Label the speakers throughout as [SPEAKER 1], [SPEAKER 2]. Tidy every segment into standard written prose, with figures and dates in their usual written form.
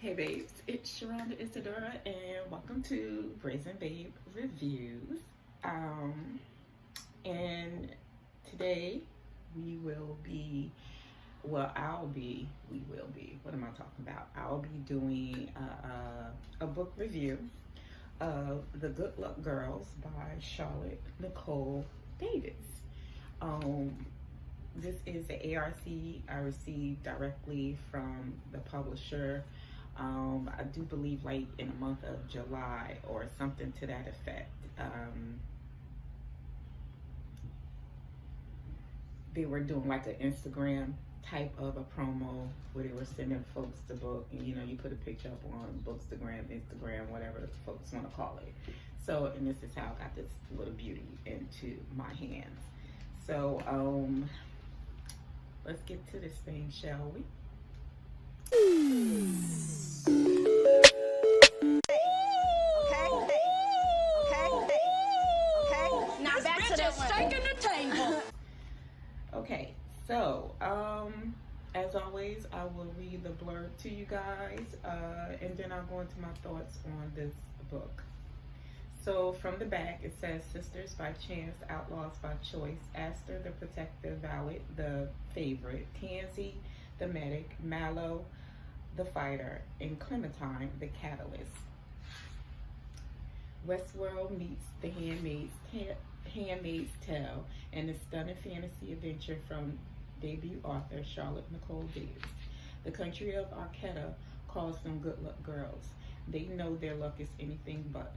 [SPEAKER 1] Hey babes, it's Charlotte Isadora and welcome to Brazen Babe Reviews. Um, and today we will be, what am I talking about? I'll be doing a book review of The Good Luck Girls by Charlotte Nicole Davis. Um, this is the ARC I received directly from the publisher. I do believe like in the month of July or something to that effect. They were doing like an Instagram type of a promo where they were sending folks the book, and you put a picture up on Bookstagram, Instagram, whatever folks want to call it. So, and this is how I got this little beauty into my hands. So, let's get to this thing, shall we?
[SPEAKER 2] Now back to that steak in the table.
[SPEAKER 1] Okay, so as always, I will read the blurb to you guys, and then I'll go into my thoughts on this book. So from the back, it says, Sisters by chance, outlaws by choice, Aster the protector, Valet the favorite, Tansy the medic, Mallow the fighter, and Clementine the catalyst. Westworld meets The Handmaid's Tale, and the stunning fantasy adventure from debut author Charlotte Nicole Davis. The country of Arquetta calls them good luck girls. They know their luck is anything but.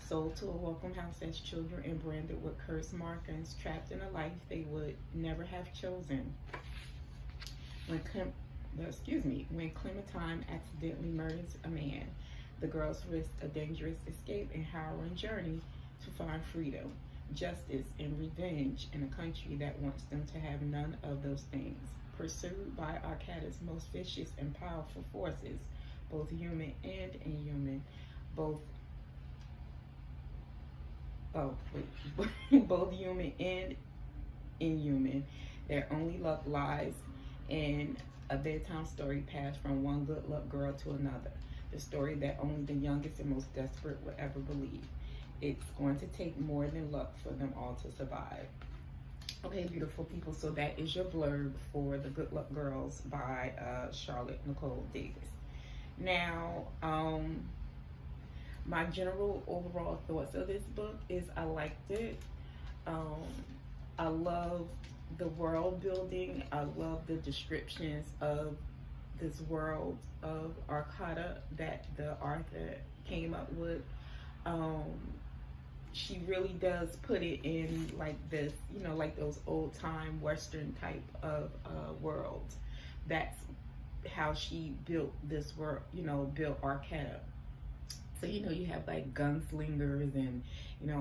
[SPEAKER 1] Sold to a welcome house as children and branded with curse markings, trapped in a life they would never have chosen. When Clementine accidentally murders a man, the girls risk a dangerous escape and harrowing journey to find freedom, justice, and revenge in a country that wants them to have none of those things. Pursued by Arquetta's most vicious and powerful forces, both human and inhuman, both human and inhuman, their only luck lies in a bedtime story passed from one good luck girl to another. The story that only the youngest and most desperate would ever believe. It's going to take more than luck for them all to survive. Okay, beautiful people, so that is your blurb for The Good Luck Girls by Charlotte Nicole Davis. Now, my general overall thoughts of this book is I liked it. I love the world building. I love the descriptions of this world of Arquetta that the author came up with. She really does put it in like this, like those old time Western type of worlds. That's how she built this world, built Arquetta. So, you have like gunslingers and,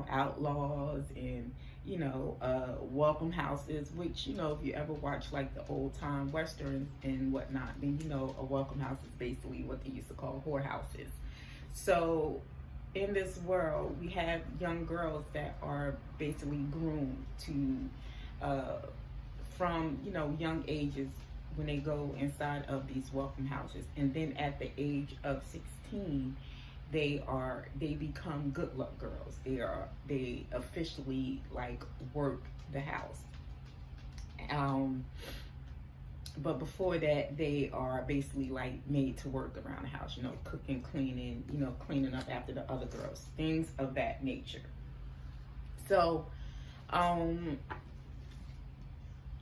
[SPEAKER 1] outlaws and, welcome houses, which, if you ever watch like the old time Westerns and whatnot, then, a welcome house is basically what they used to call whorehouses. So in this world, we have young girls that are basically groomed to, from, young ages when they go inside of these welcome houses. And then at the age of 16, they become good luck girls. They officially like work the house. But before that, they are basically like made to work around the house, cooking, cleaning, cleaning up after the other girls, things of that nature. So,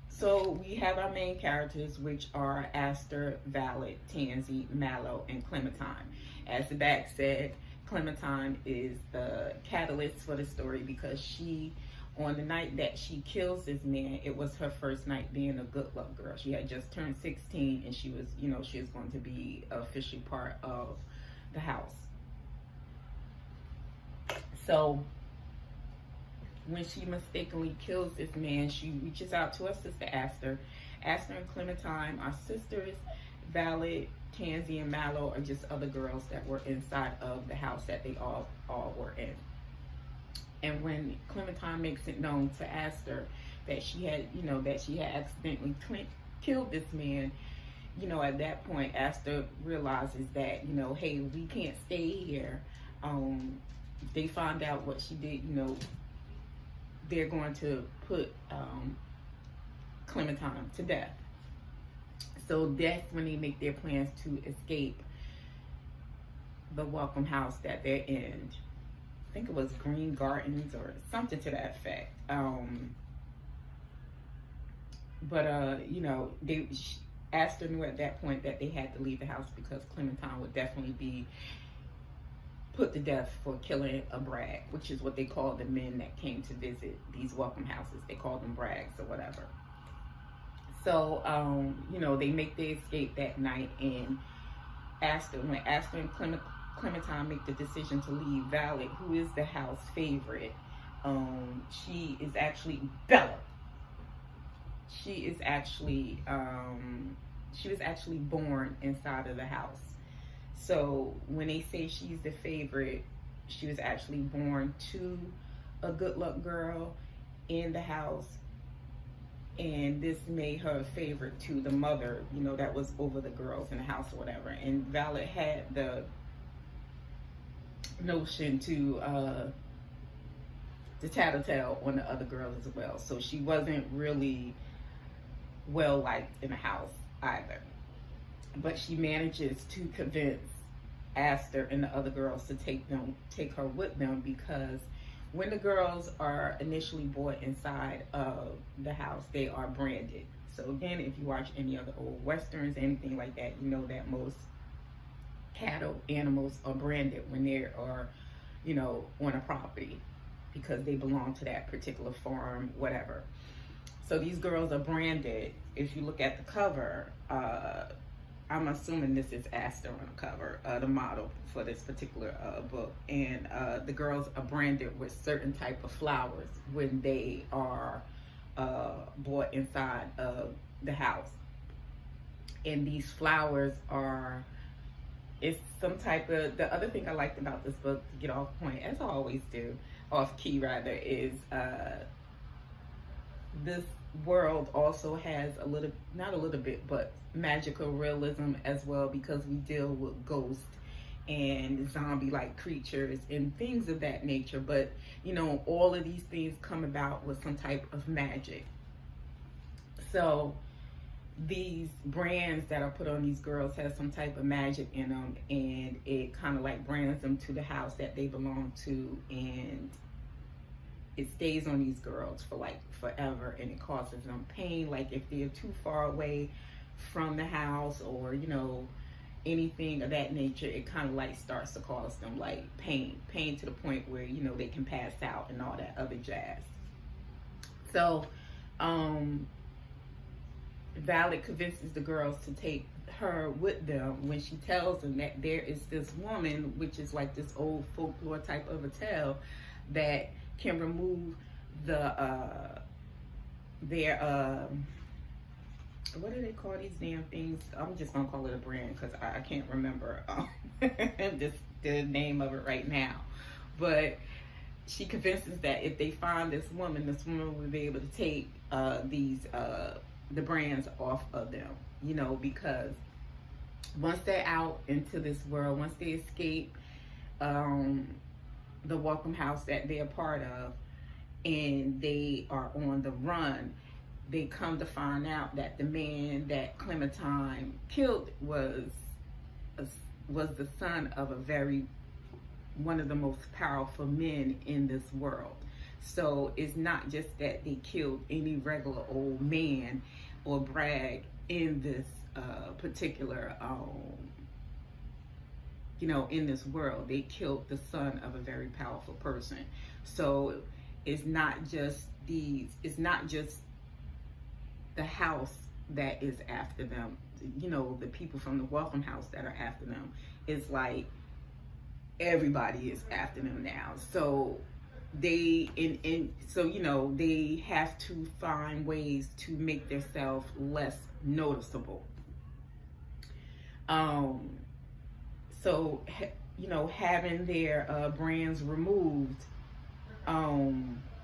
[SPEAKER 1] so we have our main characters, which are Aster, Valet, Tansy, Mallow, and Clementine. As the back said, Clementine is the catalyst for the story because she, on the night that she kills this man, it was her first night being a good luck girl. She had just turned 16 and she was, she was going to be officially part of the house. So when she mistakenly kills this man, she reaches out to her sister Aster. Aster and Clementine are sisters. Valet, Tansy, and Mallow are just other girls that were inside of the house that they all were in. And when Clementine makes it known to Aster that she had, accidentally killed this man, you know, at that point, Aster realizes that, you know, hey, we can't stay here. They find out what she did, you know, they're going to put Clementine to death. So that's when they make their plans to escape the Welcome House that they're in. I think it was Green Gardens or something to that effect. You know, Aster knew at that point that they had to leave the house because Clementine would definitely be put to death for killing a brag, which is what they call the men that came to visit these welcome houses. They call them brags or whatever. So, you know, they make their escape that night, and when Aster and Clementine make the decision to leave, Violet, who is the house favorite, she is actually Bella. She was actually born inside of the house. So when they say she's the favorite, she was actually born to a good luck girl in the house, and this made her a favorite to the mother, you know, that was over the girls in the house or whatever. And Violet had the notion to tattletale on the other girls as well. So she wasn't really well liked in the house either. But she manages to convince Aster and the other girls to take her with them, because when the girls are initially brought inside of the house, they are branded. So again, if you watch any other old westerns, anything like that, you know that most cattle animals are branded when they are, you know, on a property, because they belong to that particular farm, whatever. So these girls are branded. If you look at the cover, I'm assuming this is Aster on the cover, the model for this particular book. And the girls are branded with certain type of flowers when they are brought inside of the house. And these flowers are, it's some type of, the other thing I liked about this book, to get off point, as I always do, off key rather, is this world also has a little, not a little bit, but magical realism as well, because we deal with ghosts and zombie-like creatures and things of that nature. But, you know, all of these things come about with some type of magic. So these brands that are put on these girls have some type of magic in them, and it kind of like brands them to the house that they belong to, and it stays on these girls for like forever, and it causes them pain. Like if they're too far away from the house, or, you know, anything of that nature, it kind of like starts to cause them like pain to the point where, you know, they can pass out and all that other jazz. So Violet convinces the girls to take her with them when she tells them that there is this woman, which is like this old folklore type of a tale, that can remove their what do they call these damn things? I'm just gonna call it a brand because I can't remember just the name of it right now. But she convinces that if they find this woman will be able to take the brands off of them, you know, because once they're out into this world, once they escape the welcome house that they're part of, and they are on the run, they come to find out that the man that Clementine killed was the son of one of the most powerful men in this world. So it's not just that they killed any regular old man or brag in this particular you know, in this world. They killed the son of a very powerful person. So it's not just the house that is after them, you know, the people from the welcome house that are after them. It's like everybody is after them now. So they so, you know, they have to find ways to make themselves less noticeable. So, you know, having their brands removed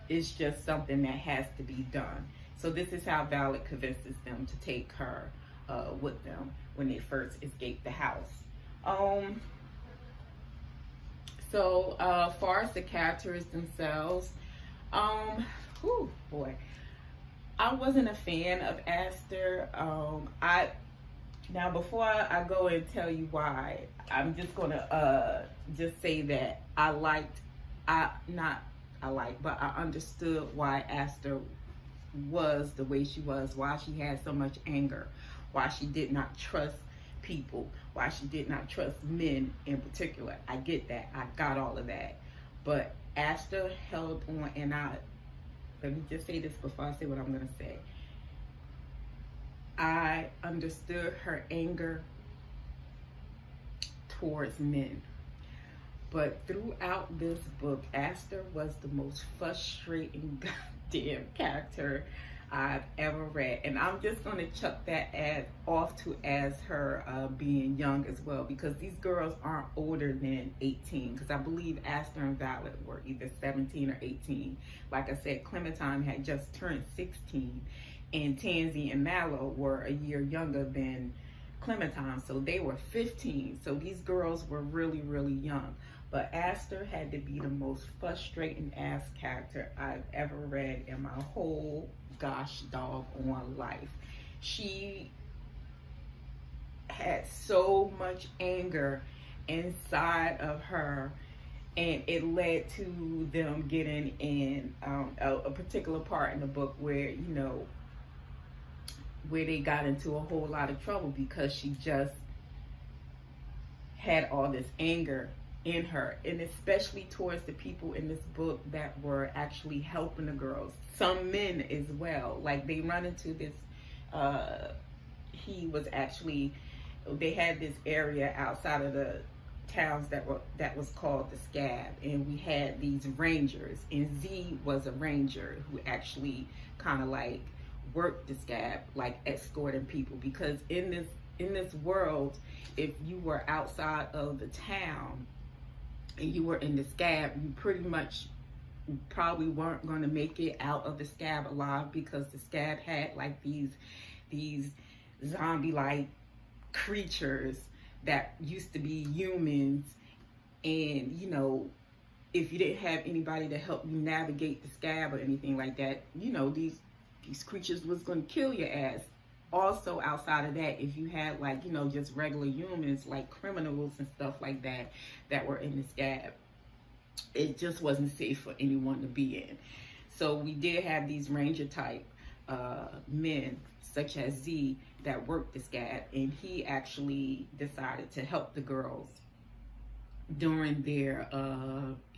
[SPEAKER 1] is just something that has to be done. So this is how Violet convinces them to take her with them when they first escaped the house. So far as the characters themselves, whew, boy, I wasn't a fan of Aster. Now before I go and tell you why, I'm just gonna just say that I understood why Aster was the way she was, why she had so much anger, why she did not trust people, why she did not trust men in particular. I get that. I got all of that. But Aster held on, and let me just say this before I say what I'm going to say. I understood her anger towards men. But throughout this book, Aster was the most frustrating goddamn character I've ever read. And I'm just going to chuck that as her being young as well, because these girls aren't older than 18, because I believe Aster and Violet were either 17 or 18. Like I said, Clementine had just turned 16, and Tansy and Mallow were a year younger than Clementine, so they were 15. So these girls were really, really young. But Aster had to be the most frustrating ass character I've ever read in my whole gosh doggone life. She had so much anger inside of her, and it led to them getting in a particular part in the book where, you know, where they got into a whole lot of trouble because she just had all this anger in her, and especially towards the people in this book that were actually helping the girls. Some men as well. Like, they run into this, they had this area outside of the towns that was called the Scab, and we had these rangers, and Z was a ranger who actually kind of like worked the Scab, like escorting people, because in this world, if you were outside of the town and you were in the Scab, you pretty much probably weren't going to make it out of the Scab alive, because the Scab had like these zombie-like creatures that used to be humans, and you know, if you didn't have anybody to help you navigate the Scab or anything like that, you know, these creatures was going to kill your ass. Also, outside of that, if you had, like, you know, just regular humans, like criminals and stuff like that were in the Scab, it just wasn't safe for anyone to be in. So we did have these ranger type men, such as Z, that worked the Scab, and he actually decided to help the girls during their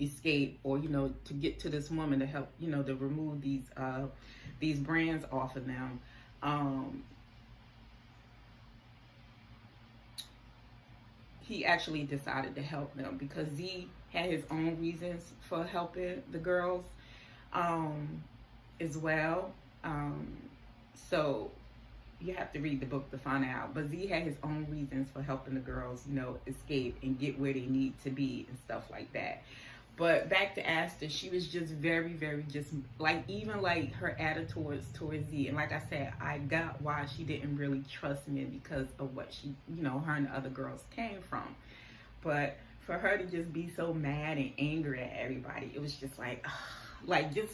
[SPEAKER 1] escape, or, you know, to get to this woman to help, you know, to remove these brands off of them. He actually decided to help them because Z had his own reasons for helping the girls as well. So you have to read the book to find out. But Z had his own reasons for helping the girls, you know, escape and get where they need to be and stuff like that. But back to Aster, she was just very, very just like, even like her attitude towards Z. And like I said, I got why she didn't really trust men, because of what she, you know, her and the other girls came from. But for her to just be so mad and angry at everybody, it was just like just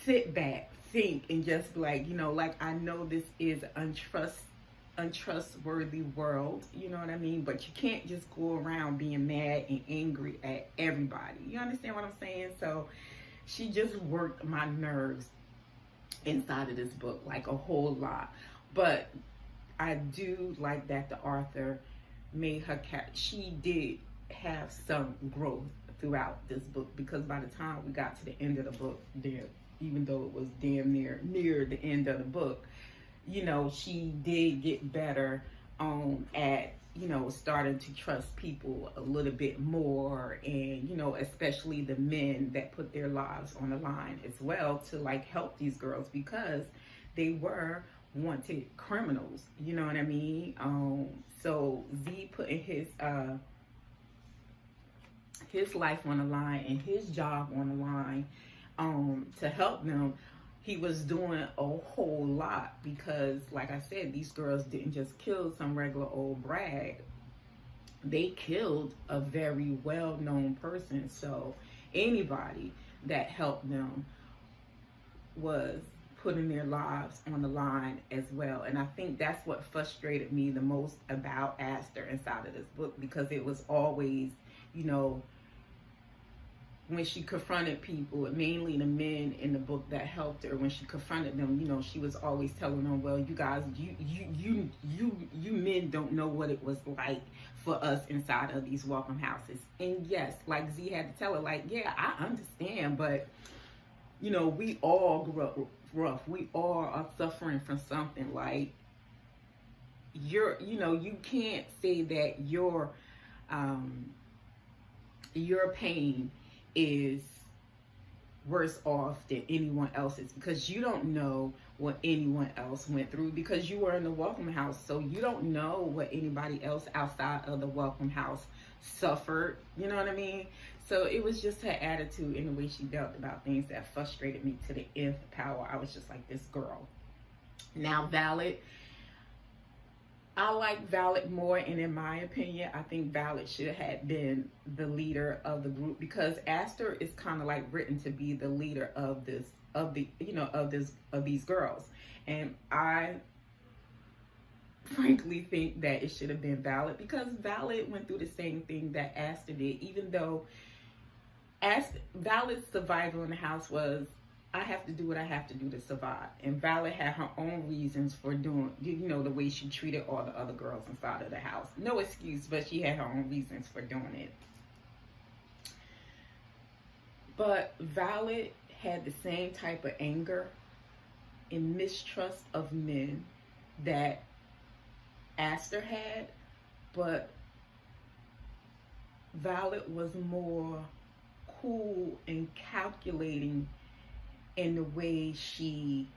[SPEAKER 1] sit back, think, and just be like, you know, like, I know this is untrustworthy world, you know what I mean, but you can't just go around being mad and angry at everybody. You understand what I'm saying? So she just worked my nerves inside of this book like a whole lot. But I do like that the author made her she did have some growth throughout this book, because by the time we got to the end of the book, there, even though it was damn near the end of the book, you know, she did get better at, you know, starting to trust people a little bit more, and, you know, especially the men that put their lives on the line as well to, like, help these girls, because they were wanted criminals, you know what I mean? So Z putting his life on the line and his job on the line to help them, he was doing a whole lot, because like I said, these girls didn't just kill some regular old brag. They killed a very well-known person. So anybody that helped them was putting their lives on the line as well. And I think that's what frustrated me the most about Aster inside of this book, because it was always, you know, when she confronted people, mainly the men in the book that helped her, when she confronted them, you know, she was always telling them, well, you guys, you men don't know what it was like for us inside of these welcome houses. And yes, like Z had to tell her, like, yeah, I understand, but you know, we all grew up rough. We all are suffering from something. Like, you know, you can't say that your pain is worse off than anyone else's, because you don't know what anyone else went through, because you were in the welcome house. So you don't know what anybody else outside of the welcome house suffered. You know what I mean? So it was just her attitude and the way she dealt about things that frustrated me to the nth power. I was just like, this girl. Now Valid, I like Valid more, and in my opinion, I think Valid should have been the leader of the group, because Aster is kind of like written to be the leader of these girls, and I frankly think that it should have been Valid, because Valid went through the same thing that Aster did, even though Valid's survival in the house was, I have to do what I have to do to survive. And Valid had her own reasons for doing, you know, the way she treated all the other girls inside of the house. No excuse, but she had her own reasons for doing it. But Valid had the same type of anger and mistrust of men that Aster had, but Valid was more cool and calculating in the way she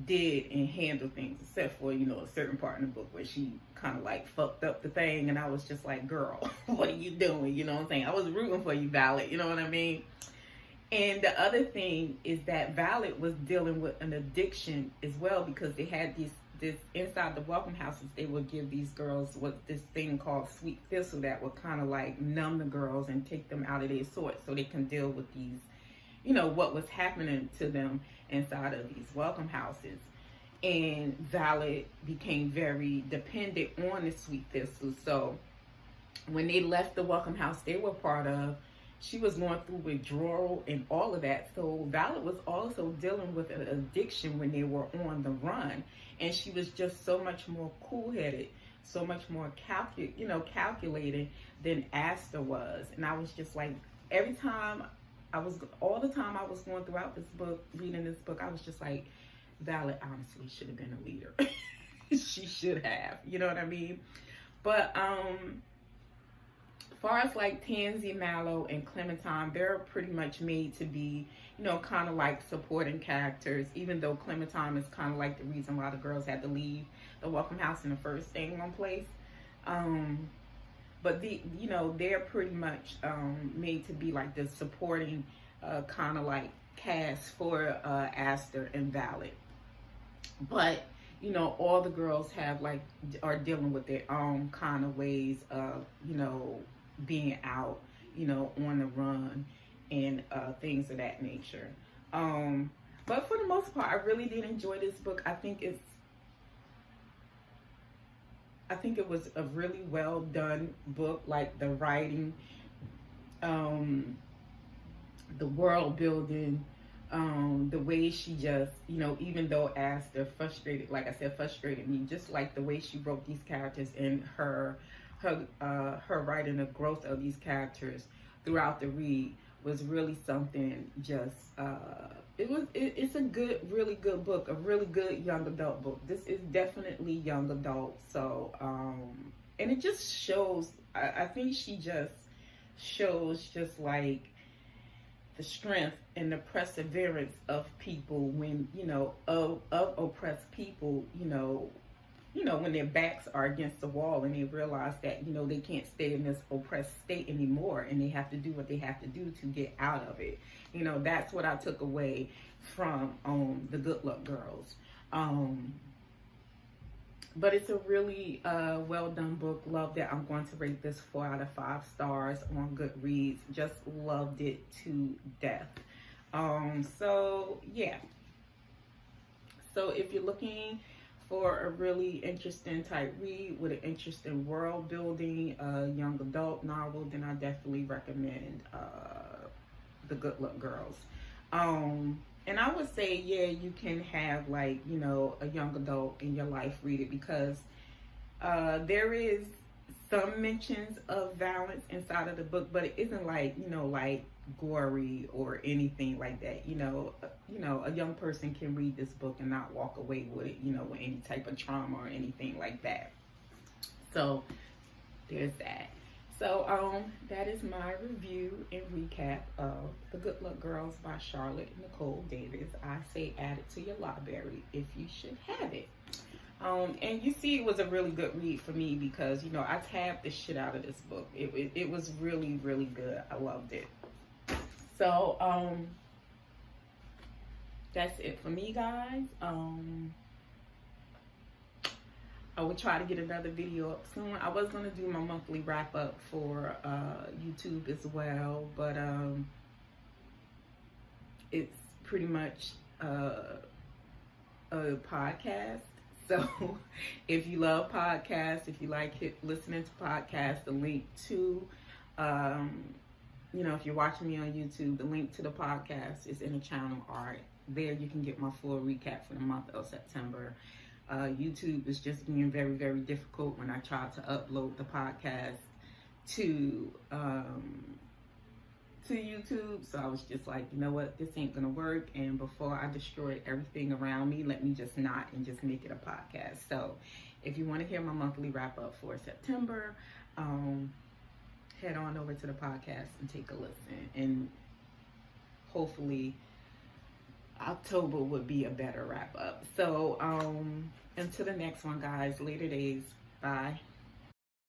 [SPEAKER 1] did and handled things, except for, you know, a certain part in the book where she kind of like fucked up the thing, and I was just like, girl, what are you doing? You know what I'm saying? I was rooting for you, Valid, you know what I mean? And the other thing is that Valid was dealing with an addiction as well, because they had this inside the welcome houses, they would give these girls this thing called sweet thistle that would kind of like numb the girls and take them out of their sorts, so they can deal with these, you know, what was happening to them inside of these welcome houses. And Valid became very dependent on the sweet thistle. So when they left the welcome house they were part of, she was going through withdrawal and all of that. So Valid was also dealing with an addiction when they were on the run. And she was just so much more cool-headed, so much more calculated than Aster was. And I was just like, all the time I was going throughout this book, reading this book, I was just like, Valid honestly should have been a leader. She should have, you know what I mean? But as far as like Tansy, Mallow, and Clementine, they're pretty much made to be, you know, kind of like supporting characters, even though Clementine is kind of like the reason why the girls had to leave the welcome house in the first one place. But they're pretty much made to be like the supporting kind of like cast for Aster and Valid. But you know, all the girls are dealing with their own kind of ways of, you know, being out, you know, on the run and things of that nature. But for the most part, I really did enjoy this book. I think it was a really well done book. Like the writing, the world building, the way she just, you know, even though Aster frustrated me, just like the way she wrote these characters and her writing, the growth of these characters throughout the read was really something. Just it's a good, really good book, a really good young adult book. This is definitely young adult. So and it just shows, I think she just shows just like the strength and the perseverance of people when, you know, of oppressed people, you know, you know, when their backs are against the wall and they realize that, you know, they can't stay in this oppressed state anymore and they have to do what they have to do to get out of it. You know, that's what I took away from The Good Luck Girls. But it's a really well done book. Loved it. I'm going to rate this 4 out of 5 stars on Goodreads. Just loved it to death. So yeah. So if you're looking for a really interesting type read with an interesting world building, young adult novel, then I definitely recommend The Good Luck Girls. And I would say, yeah, you can have, like, you know, a young adult in your life read it, because there is some mentions of violence inside of the book, but it isn't like, you know, like gory or anything like that. You know, a young person can read this book and not walk away with it, you know, with any type of trauma or anything like that. So there's that. So that is my review and recap of The Good Luck Girls by Charlotte Nicole Davis. I say add it to your library if you should have it. And you see, it was a really good read for me because, you know, I tabbed the shit out of this book. It was really, really good. I loved it. So that's it for me, guys. I will try to get another video up soon. I was going to do my monthly wrap up for YouTube as well, but it's pretty much a podcast. So if you love podcasts, if you like listening to podcasts, the link to, you know, if you're watching me on YouTube, the link to the podcast is in the channel art. There you can get my full recap for the month of September. YouTube is just being very, very difficult when I try to upload the podcast to YouTube. So I was just like, you know what, this ain't gonna work. And before I destroy everything around me, let me just not and just make it a podcast. So if you want to hear my monthly wrap up for September, head on over to the podcast and take a listen. And hopefully October would be a better wrap up. So until the next one, guys, later days. Bye.